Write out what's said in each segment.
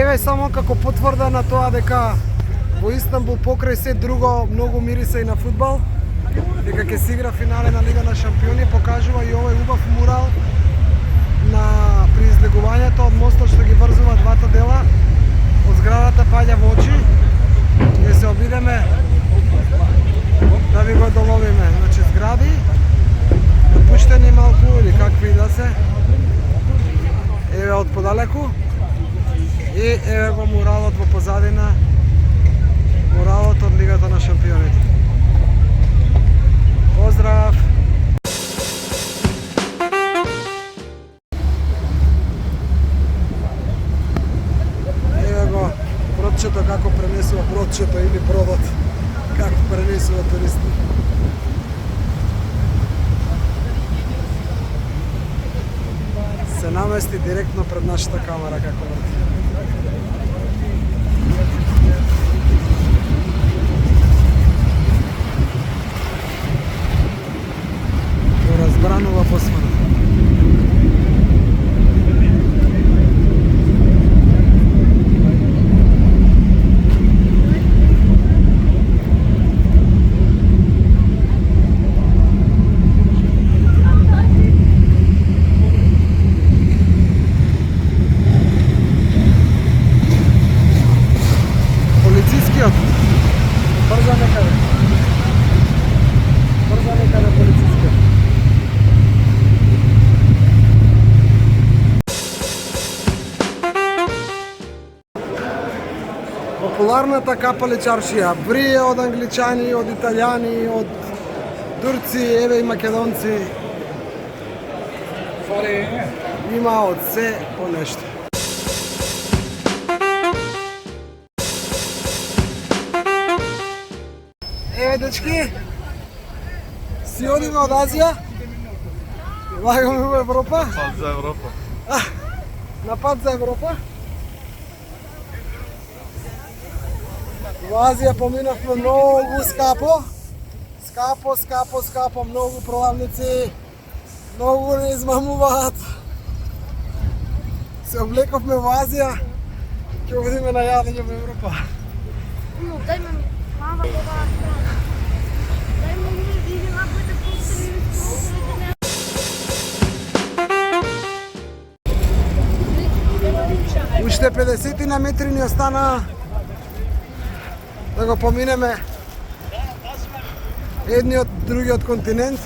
Еве само како потврда на тоа дека во Истанбул покрај се друго многу мириса и на фудбал, дека ќе се игра финале на Лига на шампиони, покажува и овој убав мурал при излегувањето од мостот што ги врзува двата дела. Од зградата паѓа во очи. Ќе се обидеме да ви го доловиме. Значи згради, опуштени малку или какви да се. Еве од подалеку. И еве го муралот во позадина. Муралот од Лигата на шампионите. Поздрав! Еве го бродчето како пренесува бродчето или бродот како пренесува туристи. Се намести директно пред нашата камера како врти. Разбранува посмана. Полицискиот. Брза некаде. Брза некаде полицискиот. Популарната капале чаршија брие од англичани, од италијани, од турци, еве и македонци. Има од се по нешто. Еве дечки, си одиме од Азија, влагаме во Европа. Пат за Европа. На пат за Европа. Во Азија поминавме многу скапо. Скапо, многу продавници, многу не измамуваат. Се облековме во Азија, ќе одиме на јадење во Европа. Ну, дай ми мама това. Дай ми види на бъде пустени. Уште 50 на метри ни остана да го поминеме едниот другиот континент.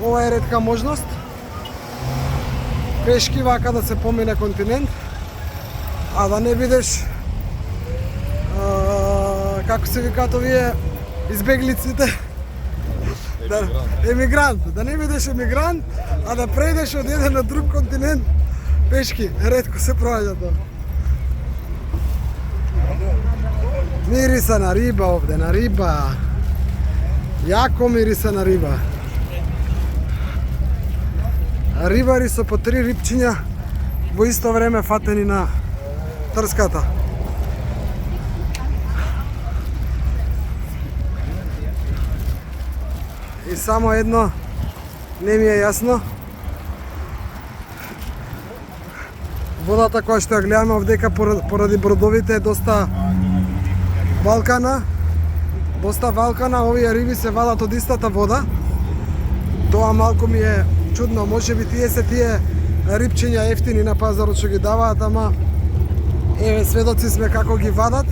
Ова е ретка можност. Пешки вака да се помине континент, а да не бидеш како се викаат овие избеглиците? Емигрант. Да не бидеш емигрант, а да преидеш од еден на друг континент пешки. Ретко се проаѓа тоа. Мириса на риба овде, на риба. Јако мириса на риба. Рибари со по 3 рибчиња во исто време фатени на трската. И само едно не ми е јасно. Водата која што ја гледаме овдека поради бродовите е доста валкана. Овие риби се вадат од истата вода. Тоа малку ми е чудно, може би тие рибчиња ефтини на пазарот што ги даваат, ама еве сведоци сме како ги вадат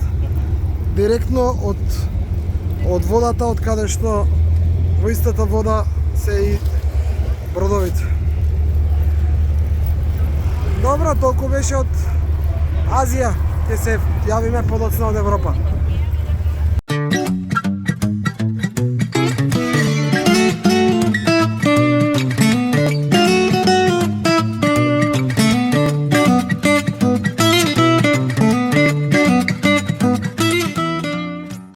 директно од водата, од каде што во истата вода се и бродовите. Добро, толку беше од Азија. Ќе се јавиме подоцна од Европа.